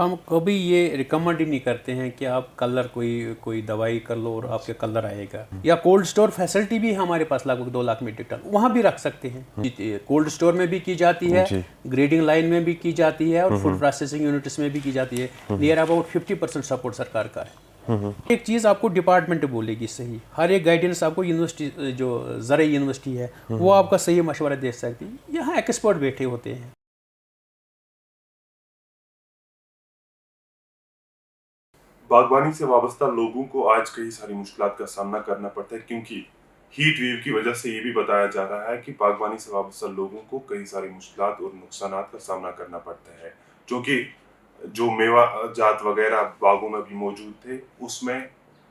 हम कभी ये रिकमेंड ही नहीं करते हैं कि आप कलर कोई दवाई कर लो और आपके कलर आएगा। या कोल्ड स्टोर फैसिलिटी भी हमारे पास लगभग 2 लाख मीट्रिक टन वहाँ भी रख सकते हैं। कोल्ड स्टोर में भी की जाती है, ग्रेडिंग लाइन में भी की जाती है और फूड प्रोसेसिंग यूनिट्स में भी की जाती है। नियर अबाउट 50% सपोर्ट सरकार का है। एक चीज़ आपको डिपार्टमेंट बोलेगी सही, हर एक गाइडेंस आपको यूनिवर्सिटी जो ज़रा यूनिवर्सिटी है वो आपका सही मशवरा दे सकती है। यहाँ एक्सपर्ट बैठे होते हैं। बागवानी से वाबस्ता लोगों को आज कई सारी मुश्किलात का सामना करना पड़ता है, क्योंकि हीट वेव की वजह से ये भी बताया जा रहा है कि बागवानी से वाबस्ता लोगों को कई सारी मुश्किलात और नुकसानात का सामना करना पड़ता है। जो मेवा जात वगैरह बागों में भी मौजूद थे, उसमें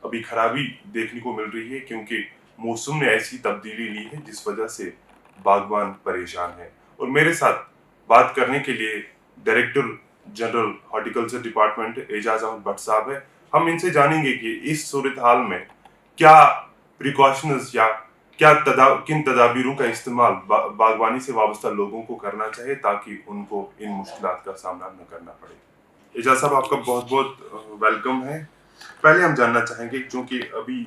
अभी खराबी देखने को मिल रही है, क्योंकि मौसम ने ऐसी तब्दीली ली है जिस वजह से बागवान परेशान है। और मेरे साथ बात करने के लिए director general horticulture department Ajaz Ahmad Bhat sahab है। हम इनसे जानेंगे कि इस सूरत हाल में क्या प्रिकॉशंस या किन तदाबीरों का इस्तेमाल बागवानी से वाबस्ता लोगों को करना चाहिए ताकि उनको इन मुश्किलात का सामना न करना पड़े। एजाज साहब, आपका बहुत बहुत वेलकम है। पहले हम जानना चाहेंगे, क्योंकि अभी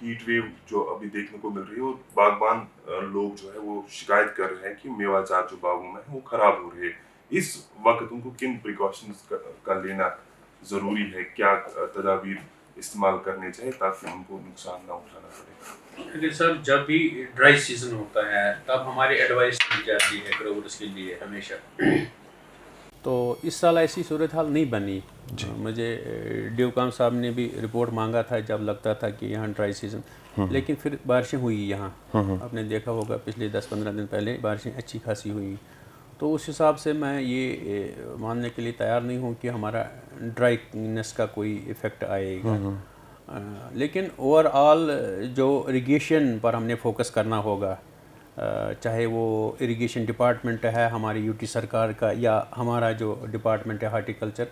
हीट वेव जो अभी देखने को मिल रही है और बागबान लोग जो है वो शिकायत कर रहे हैं कि मेवाजात जो बागों में है वो खराब हो रही है। इस वक्त उनको किन प्रिकॉशंस का लेना जरूरी है, क्या तदाबीर इस्तेमाल करने चाहिए ताकि उनको नुकसान ना उठाना पड़े? देखिए सर, जब भी ड्राई सीजन होता है तब हमारी एडवाइस दी जाती है ग्रोवर्स के लिए हमेशा। तो इस साल ऐसी सूरत हाल नहीं बनी। मुझे ड्यूकाम साहब ने भी रिपोर्ट मांगा था जब लगता था कि यहाँ ड्राई सीजन, लेकिन फिर बारिशें हुई यहाँ। आपने देखा होगा पिछले 10-15 दिन पहले बारिशें अच्छी खासी हुई। तो उस हिसाब से मैं ये मानने के लिए तैयार नहीं हूँ कि हमारा ड्राईनेस का कोई इफ़ेक्ट आएगा। लेकिन ओवरऑल जो इरिगेशन पर हमने फोकस करना होगा, चाहे वो इरिगेशन डिपार्टमेंट है हमारी यूटी सरकार का या हमारा जो डिपार्टमेंट है हार्टिकल्चर,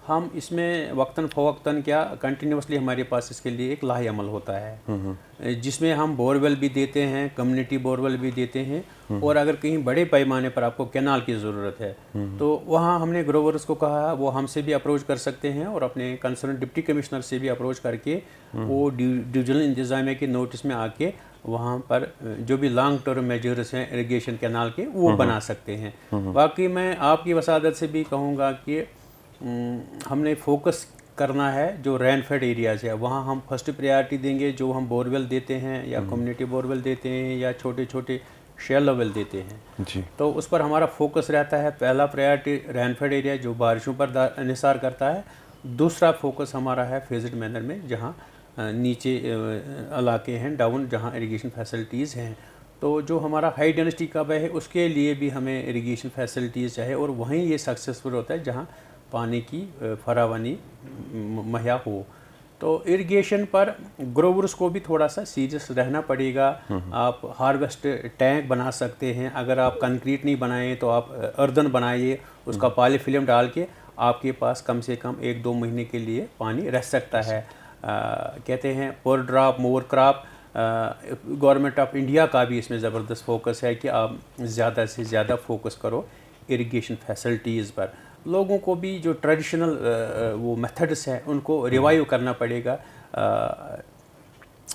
हम इसमें वक्तन फ़वक्तन क्या कंटिन्यूसली हमारे पास इसके लिए एक लाहे अमल होता है, जिसमें हम बोरवेल भी देते हैं, कम्युनिटी बोरवेल भी देते हैं। और अगर कहीं बड़े पैमाने पर आपको कैनाल की ज़रूरत है तो वहाँ हमने ग्रोवर्स को कहा वो हमसे भी अप्रोच कर सकते हैं और अपने कंसर्न डिप्टी कमिश्नर से भी अप्रोच करके वो डिविजनल इंतज़ामिया के नोटिस में आके वहाँ पर जो भी लॉन्ग टर्म मेजर्स हैं इरिगेशन कैनाल के वो बना सकते हैं। बाकी मैं आपकी वसादत से भी कहूँगा कि हमने फोकस करना है जो रेनफेड एरियाज है वहाँ हम फर्स्ट प्रायोरिटी देंगे। जो हम बोरवेल देते हैं या कम्युनिटी बोरवेल देते हैं या छोटे छोटे शेल वेल देते हैं जी, तो उस पर हमारा फोकस रहता है। पहला प्रायोरिटी रेनफेड एरिया जो बारिशों पर निसार करता है। दूसरा फोकस हमारा है फेज्ड मैनर में जहाँ नीचे इलाके हैं डाउन जहाँ इरिगेशन फैसिलिटीज़ हैं। तो जो हमारा हाई डेंसिटी कब है उसके लिए भी हमें इरिगेशन फैसिलिटीज़ चाहिए और वहीं ये सक्सेसफुल होता है जहाँ पानी की फरावानी मुहैया हो। तो इरिगेशन पर ग्रोवर्स को भी थोड़ा सा सीरियस रहना पड़ेगा। आप हार्वेस्ट टैंक बना सकते हैं, अगर आप कंक्रीट नहीं बनाएं तो आप अर्दन बनाइए, उसका पॉलीफिल्म डाल के आपके पास कम से कम 1-2 महीने के लिए पानी रह सकता है। कहते हैं पर drop more crop. Government of India का भी इसमें ज़बरदस्त फोकस है कि आप ज़्यादा से ज़्यादा फोकस करो इरिगेशन फैसिलिटीज़ पर। लोगों को भी जो ट्रेडिशनल वो मेथड्स हैं उनको रिवाइव करना पड़ेगा।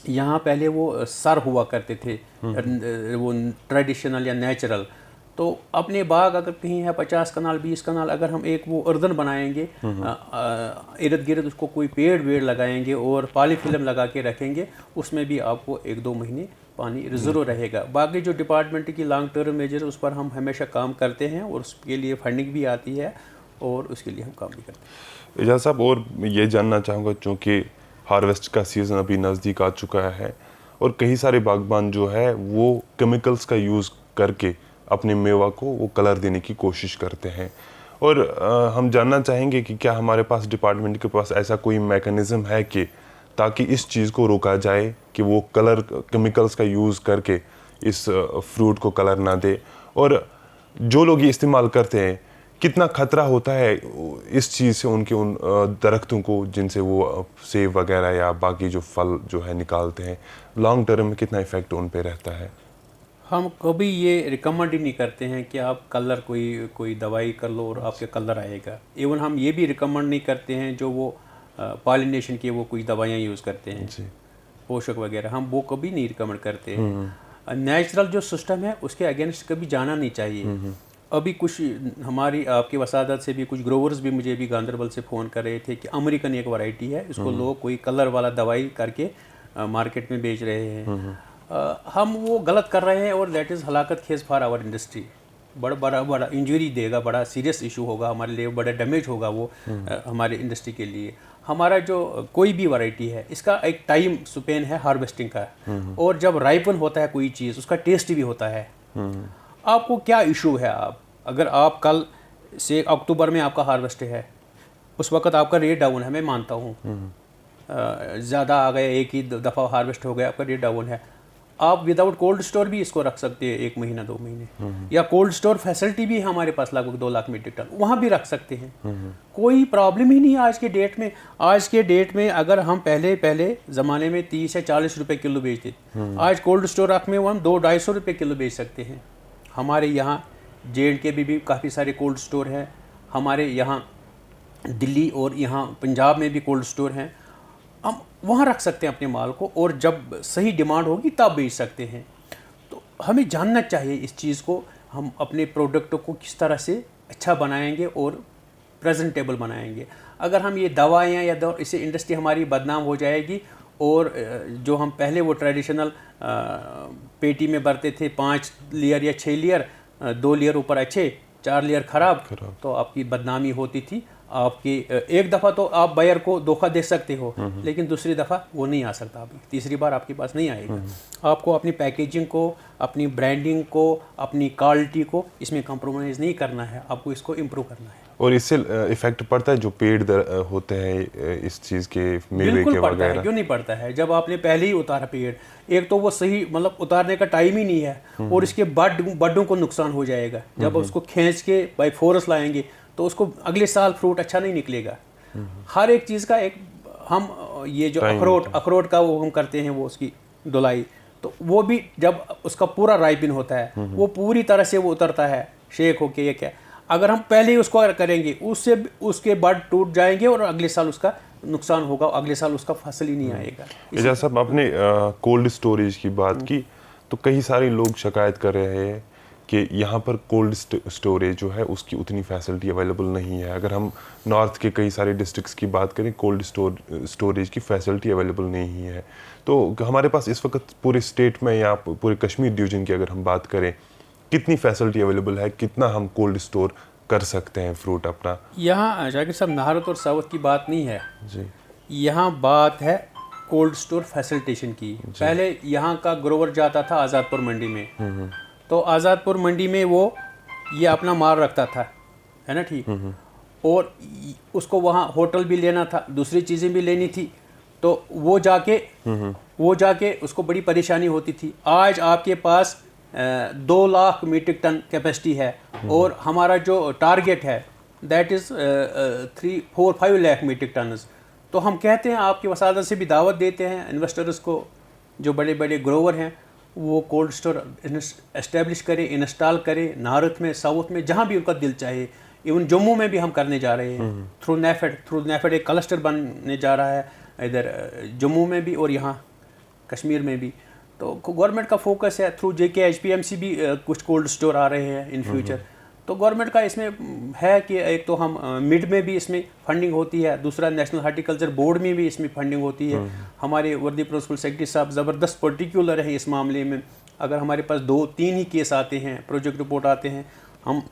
यहाँ पहले वो सर हुआ करते थे वो ट्रेडिशनल या नेचुरल। तो अपने बाग अगर कहीं है 50 कनाल 20 कनाल, अगर हम एक वो अर्दन बनाएंगे इर्द गिर्द उसको कोई पेड़ वेड़ लगाएंगे और पॉलीफिल्म लगा के रखेंगे, उसमें भी आपको 1-2 महीने पानी रिजर्व रहेगा। बाकी जो डिपार्टमेंट की लॉन्ग टर्म मेजर उस पर हम हमेशा काम करते हैं और उसके लिए फंडिंग भी आती है और उसके लिए हम काम भी करते हैं। एजाज साहब, और ये जानना चाहूँगा, चूँकि हार्वेस्ट का सीज़न अभी नज़दीक आ चुका है और कई सारे बागबान जो है वो केमिकल्स का यूज़ करके अपने मेवा को वो कलर देने की कोशिश करते हैं। और हम जानना चाहेंगे कि क्या हमारे पास डिपार्टमेंट के पास ऐसा कोई मैकेनिज़्म है कि ताकि इस चीज़ को रोका जाए कि वो कलर केमिकल्स का यूज़ करके इस फ्रूट को कलर ना दे, और जो लोग ये इस्तेमाल करते हैं कितना ख़तरा होता है इस चीज़ से उनके उन दरख्तों को जिनसे वो सेब वगैरह या बाकी जो फल जो है निकालते हैं, लॉन्ग टर्म में कितना इफ़ेक्ट उन पे रहता है? हम कभी ये रिकमेंड ही नहीं करते हैं कि आप कलर कोई दवाई कर लो और आपके कलर आएगा। इवन हम ये भी रिकमेंड नहीं करते हैं जो वो पॉलिनेशन की वो कोई दवाइयाँ यूज़ करते हैं, पोषक वगैरह, हम वो कभी नहीं रिकमेंड करते हैं। नेचुरल जो सिस्टम है उसके अगेंस्ट कभी जाना नहीं चाहिए। अभी कुछ हमारी आपकी वसादत से भी कुछ ग्रोवर्स भी मुझे भी गांधरबल से फ़ोन कर रहे थे कि अमेरिकन एक वैरायटी है, इसको लोग कोई कलर वाला दवाई करके मार्केट में बेच रहे हैं। हम वो गलत कर रहे हैं और दैट इज़ हलाकत खेज फॉर आवर इंडस्ट्री। बड़ा इंजरी देगा, बड़ा सीरियस इशू होगा हमारे लिए, बड़ा डैमेज होगा वो हमारे इंडस्ट्री के लिए। हमारा जो कोई भी वैरायटी है इसका एक टाइम स्पेन है हार्वेस्टिंग का, और जब राइपन होता है कोई चीज़ उसका टेस्ट भी होता है। आपको क्या इशू है, आप अगर आप कल से अक्टूबर में आपका हार्वेस्ट है, उस वक्त आपका रेट डाउन है, मैं मानता हूँ ज़्यादा आ गया, एक ही दफ़ा हार्वेस्ट हो गया, आपका रेट डाउन है, आप विदाउट कोल्ड स्टोर भी इसको रख सकते हैं 1 महीना 2 महीने, या कोल्ड स्टोर फैसिलिटी भी हमारे पास लगभग 2 लाख मीट्रिक टन, वहाँ भी रख सकते हैं। कोई प्रॉब्लम ही नहीं है आज के डेट में। आज के डेट में अगर हम पहले ज़माने में 30 या 40 रुपये किलो बेचते, आज कोल्ड स्टोर रख में हम 200-250 रुपये किलो बेच सकते हैं। हमारे यहाँ JNK भी काफ़ी सारे कोल्ड स्टोर हैं, हमारे यहाँ दिल्ली और यहाँ पंजाब में भी कोल्ड स्टोर हैं, हम वहाँ रख सकते हैं अपने माल को, और जब सही डिमांड होगी तब बेच सकते हैं। तो हमें जानना चाहिए इस चीज़ को, हम अपने प्रोडक्ट को किस तरह से अच्छा बनाएंगे और प्रेजेंटेबल बनाएंगे। अगर हम ये दवाइयाँ या इससे इंडस्ट्री हमारी बदनाम हो जाएगी, और जो हम पहले वो ट्रेडिशनल पेटी में भरते थे 5 लेयर या 6 लेयर, 2 लेयर ऊपर अच्छे, 4 लेयर ख़राब, तो आपकी बदनामी होती थी। आपकी एक दफ़ा तो आप बायर को धोखा दे सकते हो, लेकिन दूसरी दफ़ा वो नहीं आ सकता, अभी तीसरी बार आपके पास नहीं आएगा। आपको अपनी पैकेजिंग को, अपनी ब्रांडिंग को, अपनी क्वालिटी को इसमें कंप्रोमाइज़ नहीं करना है, आपको इसको इम्प्रूव करना है। और इससे इफेक्ट पड़ता है जो पेड़ होते हैं इस चीज़ के, मेवे के वगैरह? क्यों नहीं पड़ता है, जब आपने पहले ही उतारा पेड़, एक तो वो सही मतलब उतारने का टाइम ही नहीं है, और इसके बड्डों को नुकसान हो जाएगा। जब उसको खींच के बाई फोर्स लाएंगे तो उसको अगले साल फ्रूट अच्छा नहीं निकलेगा। हर एक चीज़ का एक हम ये जो अखरोट का वो हम करते हैं, वो उसकी धुलाई, तो वो भी जब उसका पूरा राइपिन होता है वो पूरी तरह से वो उतरता है शेक होके। ये क्या, अगर हम पहले ही उसको करेंगे उससे उसके बड टूट जाएंगे और अगले साल उसका नुकसान होगा, अगले साल उसका फसल ही नहीं आएगा। जैसा आपने कोल्ड स्टोरेज की बात की, तो कई सारे लोग शिकायत कर रहे हैं कि यहाँ पर कोल्ड स्टोरेज जो है उसकी उतनी फैसिलिटी अवेलेबल नहीं है। अगर हम नॉर्थ के कई सारे डिस्ट्रिक्ट्स की बात करें, कोल्ड स्टोरेज की फैसिलिटी अवेलेबल नहीं है। तो हमारे पास इस वक्त पूरे स्टेट में या पूरे कश्मीर डिवीजन की अगर हम बात करें, कितनी फैसिलिटी अवेलेबल है, कितना हम कोल्ड स्टोर कर सकते हैं फ्रूट अपना? यहाँ जाकिर साहब महारत और साउथ की बात नहीं है जी, यहाँ बात है कोल्ड स्टोर फैसिलिटेशन की। पहले यहाँ का ग्रोवर जाता था आज़ादपुर मंडी में, तो आज़ादपुर मंडी में वो ये अपना माल रखता था, है ना, ठीक, और उसको वहाँ होटल भी लेना था, दूसरी चीज़ें भी लेनी थी, तो वो जाके उसको बड़ी परेशानी होती थी। आज आपके पास 2 लाख मीट्रिक टन कैपेसिटी है, और हमारा जो टारगेट है that is 3-4-5 lakh metric ton. तो हम कहते हैं, आपकी वसादत से भी दावत देते हैं इन्वेस्टर्स को, जो बड़े बड़े ग्रोवर हैं, वो कोल्ड स्टोर एस्टेब्लिश करें, इंस्टॉल करें, नारथ में, साउथ में, जहाँ भी उनका दिल चाहे। इवन जम्मू में भी हम करने जा रहे हैं थ्रू नेफेड एक क्लस्टर बनने जा रहा है इधर जम्मू में भी और यहाँ कश्मीर में भी। तो गवर्नमेंट का फोकस है, थ्रू JK HPMC भी कुछ कोल्ड स्टोर आ रहे हैं इन फ्यूचर। तो गवर्नमेंट का इसमें है कि एक तो हम मिड में भी इसमें फंडिंग होती है, दूसरा नेशनल हार्टिकल्चर बोर्ड में भी इसमें फंडिंग होती है। हमारे वर्दी प्रिंसिपल सेक्रेटरी साहब ज़बरदस्त पर्टिकुलर है इस मामले में। अगर हमारे पास 2-3 ही केस आते हैं, प्रोजेक्ट रिपोर्ट आते हैं, हम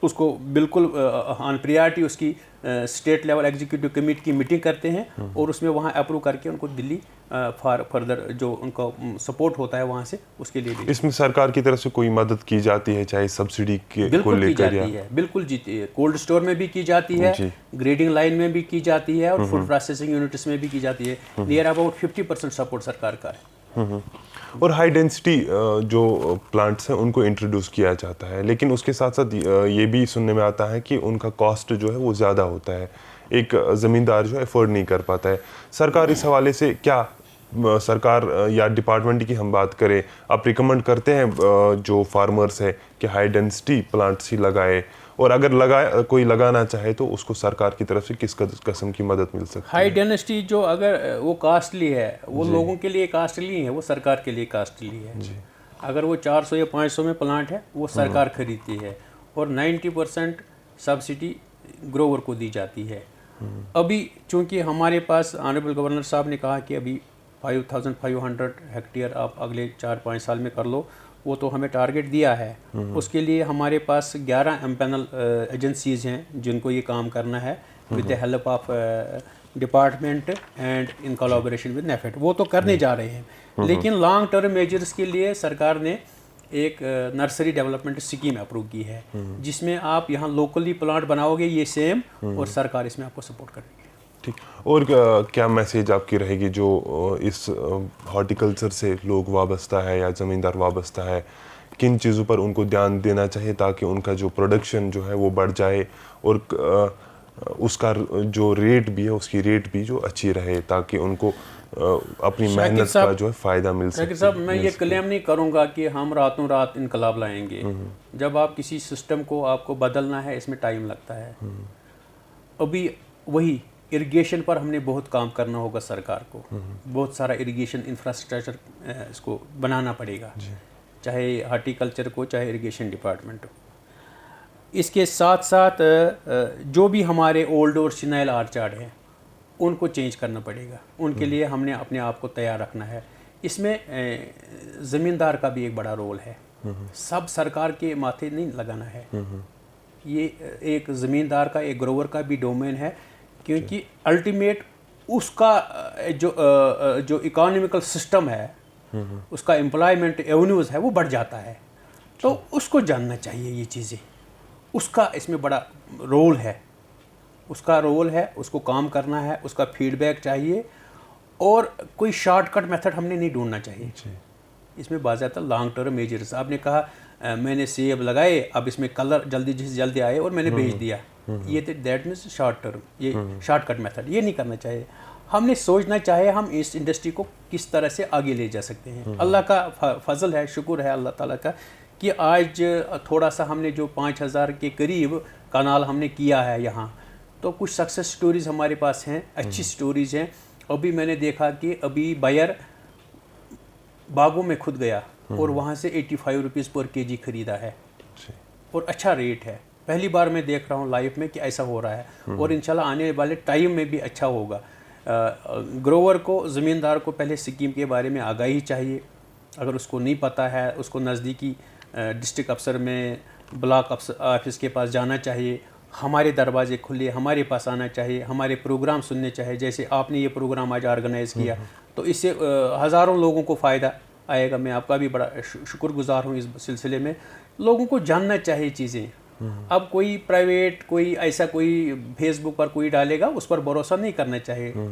उसको बिल्कुल ऑन प्रियॉरिटी उसकी स्टेट लेवल एग्जीक्यूटिव कमेटी की मीटिंग करते हैं, और उसमें वहाँ अप्रूव करके उनको दिल्ली फर्दर जो उनका सपोर्ट होता है वहाँ से उसके लिए भी। इसमें सरकार की तरफ से कोई मदद की जाती है, चाहे सब्सिडी को लेकर? बिल्कुल जीती है, कोल्ड स्टोर में भी की जाती है, ग्रेडिंग लाइन में भी की जाती है, और फूड प्रोसेसिंग यूनिट्स में भी की जाती है। नियर अबाउट 50% सपोर्ट सरकार का है। और हाई डेंसिटी जो प्लांट्स हैं उनको इंट्रोड्यूस किया जाता है, लेकिन उसके साथ साथ ये भी सुनने में आता है कि उनका कॉस्ट जो है वो ज़्यादा होता है, एक ज़मींदार जो है अफोर्ड नहीं कर पाता है। सरकार इस हवाले से क्या सरकार या डिपार्टमेंट की हम बात करें, आप रिकमेंड करते हैं जो फार्मर्स है कि हाई डेंसिटी प्लांट्स ही लगाए, और अगर कोई लगाना चाहे तो उसको सरकार की तरफ से किस किस्म की मदद मिल सकती है? हाई डेंसिटी जो अगर वो कास्टली है, वो लोगों के लिए कास्टली नहीं है, वो सरकार के लिए कास्टली है। अगर वो 400 या 500 में प्लांट है, वो सरकार खरीदती है, और 90% सब्सिडी ग्रोवर को दी जाती है। अभी चूंकि हमारे पास ऑनरेबल गवर्नर साहब ने कहा कि अभी 5500 हेक्टेयर आप अगले 4-5 साल में कर लो, वो तो हमें टारगेट दिया है। उसके लिए हमारे पास 11 एम्पैनल एजेंसीज हैं जिनको ये काम करना है with the help of department and in collaboration with NAFED. वो तो करने जा रहे हैं, लेकिन लॉन्ग टर्म मेजर्स के लिए सरकार ने एक नर्सरी डेवलपमेंट स्कीम अप्रूव की है, जिसमें आप यहाँ लोकली प्लांट बनाओगे ये सेम, और सरकार इसमें आपको सपोर्ट करेगी। ठीक। और क्या मैसेज आपकी रहेगी जो इस हॉर्टिकल्चर से लोग वाबस्ता है या ज़मींदार वाबस्ता है, किन चीज़ों पर उनको ध्यान देना चाहिए ताकि उनका जो प्रोडक्शन जो है वो बढ़ जाए, और उसका जो रेट भी है उसकी रेट भी जो अच्छी रहे, ताकि उनको अपनी मेहनत का जो है फ़ायदा मिल सके? शाकिर साहब, मैं ये क्लेम नहीं करूँगा कि हम रातों रात इनकलाब लाएंगे। जब आप किसी सिस्टम को आपको बदलना है, इसमें टाइम लगता है। अभी वही इरिगेशन पर हमने बहुत काम करना होगा सरकार को, बहुत सारा इरिगेशन इंफ्रास्ट्रक्चर इसको बनाना पड़ेगा, चाहे हॉर्टिकल्चर को, चाहे इरिगेशन डिपार्टमेंट को। इसके साथ साथ जो भी हमारे ओल्ड और सिनाइल आर्चार्ड हैं उनको चेंज करना पड़ेगा, उनके लिए हमने अपने आप को तैयार रखना है। इसमें ज़मींदार का भी एक बड़ा रोल है, सब सरकार के माथे नहीं लगाना है। ये एक ज़मींदार का, एक ग्रोवर का भी डोमेन है, क्योंकि अल्टीमेट उसका जो इकोनॉमिकल सिस्टम है, उसका एम्प्लॉयमेंट एवेन्यूज़ है, वो बढ़ जाता है। तो उसको जानना चाहिए ये चीज़ें, उसका इसमें बड़ा रोल है, उसको काम करना है, उसका फीडबैक चाहिए, और कोई शॉर्टकट मेथड हमने नहीं ढूंढना चाहिए। इसमें बाज़ाब्ता लॉन्ग टर्म मेजर्स, आपने कहा मैंने सेब लगाए, अब इसमें कलर जल्दी से जल्दी आए और मैंने बेच दिया, ये दैट मीन्स शॉर्ट टर्म, ये शॉर्टकट मेथड, ये नहीं करना चाहिए। हमने सोचना चाहिए हम इस इंडस्ट्री को किस तरह से आगे ले जा सकते हैं। अल्लाह का फजल है, शुक्र है अल्लाह ताला का कि आज थोड़ा सा हमने जो 5000 के करीब कनाल हमने किया है यहाँ, तो कुछ सक्सेस स्टोरीज़ हमारे पास हैं, अच्छी स्टोरीज़ हैं। अभी मैंने देखा कि अभी बायर बागों में खुद गया और वहाँ से 85 रुपीज़ पर केजी ख़रीदा है, और अच्छा रेट है। पहली बार मैं देख रहा हूँ लाइफ में कि ऐसा हो रहा है, और इंशाल्लाह आने वाले टाइम में भी अच्छा होगा। ग्रोवर को, ज़मींदार को पहले स्कीम के बारे में आगाही चाहिए। अगर उसको नहीं पता है, उसको नज़दीकी डिस्ट्रिक्ट अफसर में, ब्लॉक ऑफिस के पास जाना चाहिए। हमारे दरवाजे खुले, हमारे पास आना चाहिए, हमारे प्रोग्राम सुनने चाहिए। जैसे आपने ये प्रोग्राम आज ऑर्गेनाइज़ किया, तो इससे हज़ारों लोगों को फ़ायदा आएगा। मैं आपका भी बड़ा शुक्रगुजार हूँ इस सिलसिले में। लोगों को जानना चाहिए चीज़ें। अब कोई प्राइवेट, कोई ऐसा कोई फेसबुक पर कोई डालेगा, उस पर भरोसा नहीं करना चाहिए।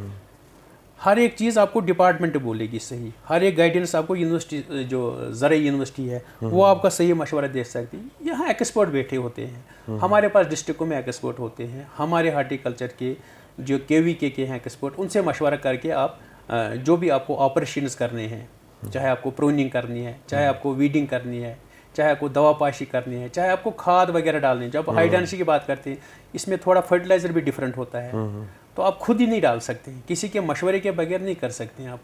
हर एक चीज़ आपको डिपार्टमेंट बोलेगी सही, हर एक गाइडेंस आपको यूनिवर्सिटी, जो ज़रा यूनिवर्सिटी है, वो आपका सही मशवरा दे सकती है। यहाँ एक्सपर्ट बैठे होते हैं, हमारे पास डिस्ट्रिक्टों में एक्सपर्ट होते हैं, हमारे हार्टिकल्चर के जो KVK के हैं एक्सपर्ट, उनसे मशवरा करके आप जो भी आपको ऑपरेशंस करने हैं, चाहे आपको प्रूनिंग करनी है, चाहे आपको वीडिंग करनी है, चाहे आपको दवा पाशी करनी है, चाहे आपको खाद वगैरह डालनी है। जब हाई डेंसिटी की बात करते हैं, इसमें थोड़ा फर्टिलाइज़र भी डिफरेंट होता है, तो आप खुद ही नहीं डाल सकते, किसी के मशवरे के बगैर नहीं कर सकते हैं।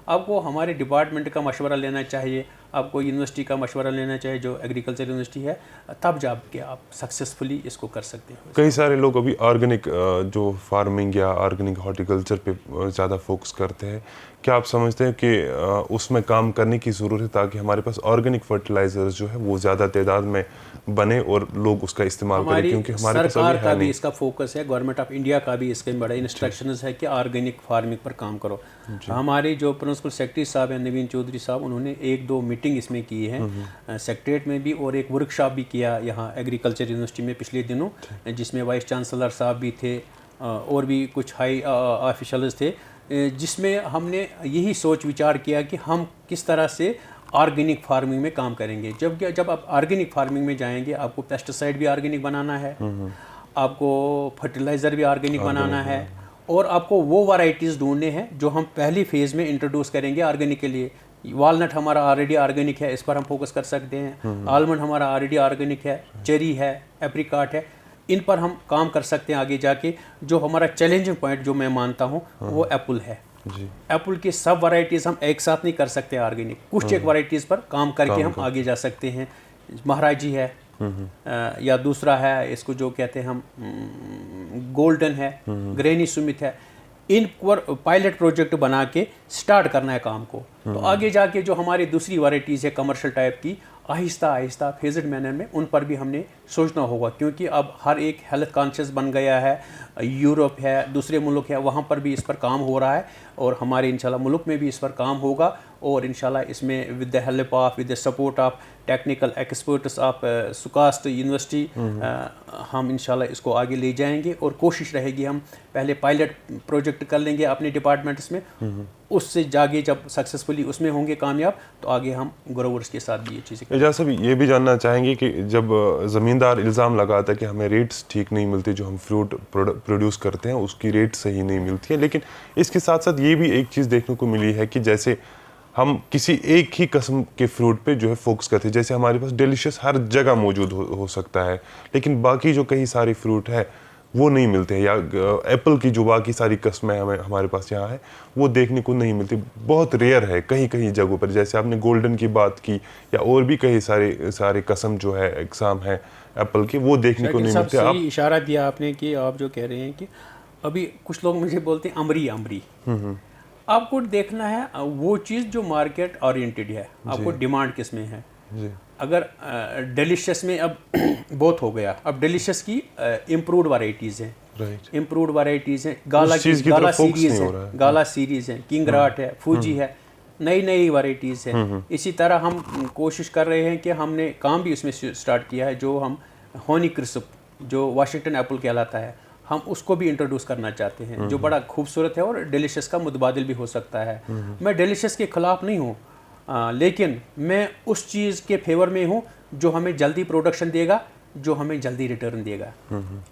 आपको हमारे डिपार्टमेंट का मशवरा लेना चाहिए, आपको यूनिवर्सिटी का मशवरा लेना चाहिए जो एग्रीकल्चर यूनिवर्सिटी है, तब जाके आप सक्सेसफुली इसको कर सकते हैं। कई सारे लोग अभी ऑर्गेनिक जो फार्मिंग या ऑर्गेनिक हॉर्टिकल्चर पे ज़्यादा फोकस करते हैं। क्या आप समझते हैं कि उसमें काम करने की ज़रूरत है ताकि हमारे पास ऑर्गेनिक फर्टिलाइजर्स जो है वो ज़्यादा तादाद में बने और लोग उसका इस्तेमाल करें, क्योंकि हमारे पास सरकार का भी इसका फोकस है, गवर्नमेंट ऑफ इंडिया का भी इसके बड़ा इंस्ट्रक्शंस है कि ऑर्गेनिक फार्मिंग पर काम करो। हमारे जो प्रिंसिपल सेक्रेटरी साहब हैं नवीन चौधरी साहब, उन्होंने 1-2 मीटिंग इसमें की है सेक्रेटरीट में भी, और एक वर्कशॉप भी किया यहाँ एग्रीकल्चर यूनिवर्सिटी में पिछले दिनों, जिसमें वाइस चांसलर साहब भी थे और भी कुछ हाई ऑफिशल्स थे, जिसमें हमने यही सोच विचार किया कि हम किस तरह से ऑर्गेनिक फार्मिंग में काम करेंगे। जब आप ऑर्गेनिक फार्मिंग में जाएंगे, आपको पेस्टिसाइड भी ऑर्गेनिक बनाना है, आपको फर्टिलाइज़र भी ऑर्गेनिक बनाना है, और आपको वो वैरायटीज़ ढूंढने हैं जो हम पहली फेज़ में इंट्रोड्यूस करेंगे ऑर्गेनिक के लिए। वालनट हमारा ऑलरेडी ऑर्गेनिक है, इस पर हम फोकस कर सकते हैं। आलमंड हमारा ऑलरेडी ऑर्गेनिक है, चेरी है, एप्रिकॉट है, इन पर हम काम कर सकते हैं आगे जाके। जो हमारा चैलेंजिंग पॉइंट जो मैं मानता हूँ वो एप्पल है जी। एप्पल की सब वैरायटीज़ हम एक साथ नहीं कर सकते ऑर्गेनिक, कुछ एक वैरायटीज़ पर काम करके हम आगे जा सकते हैं। महाराजी है या दूसरा है इसको जो कहते हैं हम गोल्डन है, ग्रेनी सुमित है, इन पर पायलट प्रोजेक्ट बना के स्टार्ट करना है काम को। तो आगे जाके जो हमारी दूसरी वैरायटीज़ है कमर्शियल टाइप की, आहिस्ता आहिस्ता फेज्ड मैनर में उन पर भी हमने सोचना होगा, क्योंकि अब हर एक हेल्थ कॉन्शियस बन गया है। यूरोप है, दूसरे मुल्क है, वहाँ पर भी इस पर काम हो रहा है और हमारे इंशाल्लाह मुल्क में भी इस पर काम होगा। और इंशाल्लाह इसमें with the help of, with the support of technical experts of SKUAST university हम इंशाल्लाह इसको आगे ले जाएंगे। और कोशिश रहेगी हम पहले पायलट प्रोजेक्ट कर लेंगे अपने डिपार्टमेंट्स में, उससे जागे जब सक्सेसफुली उसमें होंगे कामयाब तो आगे हम ग्रोवर्स के साथ भी ये चीज़ें। एजाज साहब ये भी जानना चाहेंगे कि जब ज़मींदार इल्ज़ाम लगाता है कि हमें रेट्स ठीक नहीं मिलती, जो हम फ्रूट प्रोड्यूस करते हैं उसकी रेट सही नहीं मिलती है, लेकिन इसके साथ साथ ये भी एक चीज़ देखने को मिली है कि जैसे हम किसी एक ही किस्म के फ्रूट पे जो है फोकस करते हैं, जैसे हमारे पास डिलीशियस हर जगह मौजूद हो सकता है, लेकिन बाकी जो कई सारे फ्रूट है वो नहीं मिलते हैं, या एप्पल की जो बाकी सारी किस्में हमारे पास यहाँ है वो देखने को नहीं मिलती, बहुत रेयर है कहीं कहीं जगहों पर। जैसे आपने गोल्डन की बात की या और भी कई सारे किस्म जो है एग्जाम है एप्पल की, वो देखने को नहीं मिलते। आप इशारा दिया आपने कि आप जो कह रहे हैं कि अभी कुछ लोग मुझे बोलते हैं अमरी, आपको देखना है वो चीज़ जो मार्केट ओरिएंटेड है, आपको डिमांड किस में है जी। अगर डिलीशियस में अब बहुत हो गया, अब डिलीशियस की इम्प्रूव्ड वैरायटीज़ हैं, इम्प्रूव्ड वैरायटीज़ हैं, गाला सीरीज़ है, किंग राट है, फूजी है, नई नई वैरायटीज़ है। इसी तरह हम कोशिश कर रहे हैं कि हमने काम भी उसमें स्टार्ट किया है, जो हम हनी क्रिस्प जो वाशिंगटन एप्पल कहलाता है, हम उसको भी इंट्रोड्यूस करना चाहते हैं, जो बड़ा खूबसूरत है और डिलीशियस का मुतबादिल भी हो सकता है। मैं डिलीशियस के ख़िलाफ़ नहीं हूँ, लेकिन मैं उस चीज़ के फेवर में हूँ जो हमें जल्दी प्रोडक्शन देगा, जो हमें जल्दी रिटर्न देगा।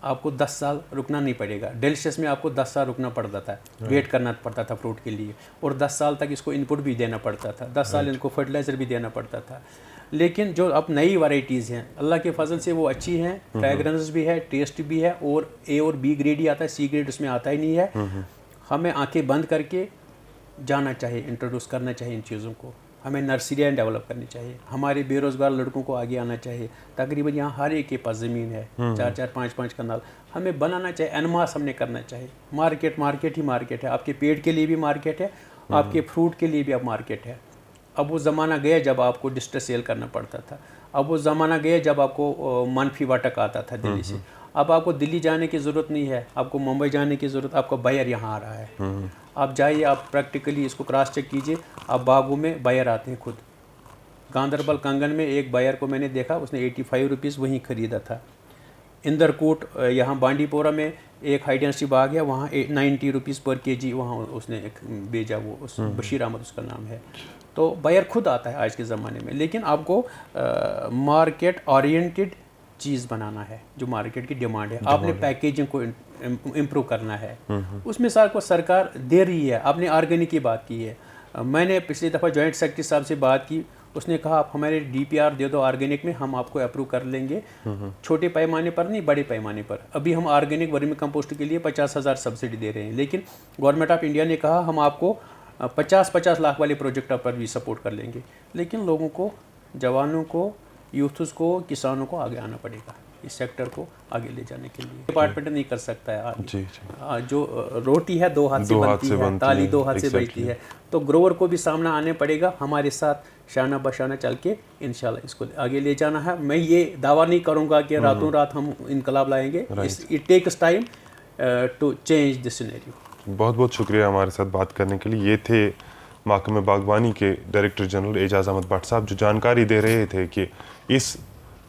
आपको 10 साल रुकना नहीं पड़ेगा। डिलीशियस में आपको 10 साल रुकना पड़ता था, वेट करना पड़ता था फ्रूट के लिए, और 10 साल तक इसको इनपुट भी देना पड़ता था, 10 साल इनको फर्टिलाइज़र भी देना पड़ता था। लेकिन जो अब नई वैरायटीज़ हैं अल्लाह के फजल से वो अच्छी हैं, फ्रेगरेंस भी है, टेस्ट भी है, और ए और बी ग्रेड ही आता है, सी ग्रेड उसमें आता ही नहीं है। हमें आंखें बंद करके जाना चाहिए, इंट्रोड्यूस करना चाहिए इन चीज़ों को, हमें नर्सरियाँ डेवलप करनी चाहिए, हमारे बेरोज़गार लड़कों को आगे आना चाहिए। तकरीबन यहाँ हर एक के पास ज़मीन है, 4-4, 5-5 कनाल, हमें बनाना चाहिए, एनमास हमने करना चाहिए। मार्केट ही मार्केट है, आपके पेट के लिए भी मार्केट है, आपके फ्रूट के लिए भी अब मार्केट है। अब वो ज़माना गया जब आपको डिस्ट्रेस सेल करना पड़ता था, अब वो ज़माना गया जब आपको मनफी वाटक आता था दिल्ली से। अब आपको दिल्ली जाने की ज़रूरत नहीं है, आपको मुंबई जाने की ज़रूरत, आपका बायर यहाँ आ रहा है। आप जाइए, आप प्रैक्टिकली इसको क्रॉस चेक कीजिए, आप बागों में बायर आते हैं खुद। गांदरबल कंगन में एक बायर को मैंने देखा, उसने 85 रुपीज़ वहीं ख़रीदा था। इंदरकोट यहाँ बांडीपोरा में एक हाई डेंसिटी बाग है, वहाँ 90 रुपीज़ पर केजी वहाँ उसने एक भेजा, वो उस बशीर अहमद उसका नाम है। तो बायर खुद आता है आज के ज़माने में, लेकिन आपको मार्केट ओरिएंटेड चीज़ बनाना है, जो मार्केट की डिमांड है। आपने पैकेजिंग को इम्प्रूव करना है, उसमें सरकार दे रही है। आपने ऑर्गेनिक की बात की है, मैंने पिछली दफ़ा जॉइंट सेक्रेटरी साहब से बात की, उसने कहा आप हमारे DPR दे दो ऑर्गेनिक में, हम आपको अप्रूव कर लेंगे, छोटे पैमाने पर नहीं, बड़े पैमाने पर। अभी हम ऑर्गेनिक वर्मी कंपोस्ट के लिए 50,000 सब्सिडी दे रहे हैं, लेकिन गवर्नमेंट ऑफ इंडिया ने कहा हम आपको 50-50 लाख वाले प्रोजेक्ट पर भी सपोर्ट कर लेंगे। लेकिन लोगों को, जवानों को, यूथ्स को, किसानों को आगे आना पड़ेगा इस सेक्टर को आगे ले जाने के लिए। डिपार्टमेंट नहीं कर सकता है आगे। जो रोटी है 2 हाथ से बनती है, ताली 2 हाथ से बजती है, तो ग्रोवर को भी सामना आने पड़ेगा, हमारे साथ शाना बशाना चल के इंशाल्लाह इसको आगे ले जाना है। मैं ये दावा नहीं करूँगा कि रातों रात हम इनकलाब लाएंगे, it takes time to change the scenario. बहुत बहुत शुक्रिया हमारे साथ बात करने के लिए। ये थे महकमे बागवानी के डायरेक्टर जनरल एजाज अहमद भट्ट साहब, जो जानकारी दे रहे थे कि इस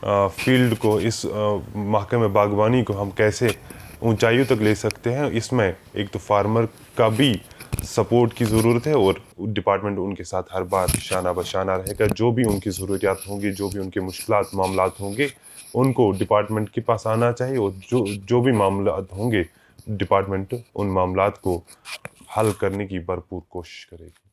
फील्ड को, इस महकमे बागवानी को हम कैसे ऊंचाइयों तक ले सकते हैं। इसमें एक तो फार्मर का भी सपोर्ट की ज़रूरत है, और डिपार्टमेंट उनके साथ हर बार शाना बशाना रहेगा। जो भी उनकी ज़रूरियात होंगी, जो भी उनके मुश्किलात मामलात होंगे, उनको डिपार्टमेंट के पास आना चाहिए, और जो भी मामलात होंगे डिपार्टमेंट उन मामलात को हल करने की भरपूर कोशिश करेगी।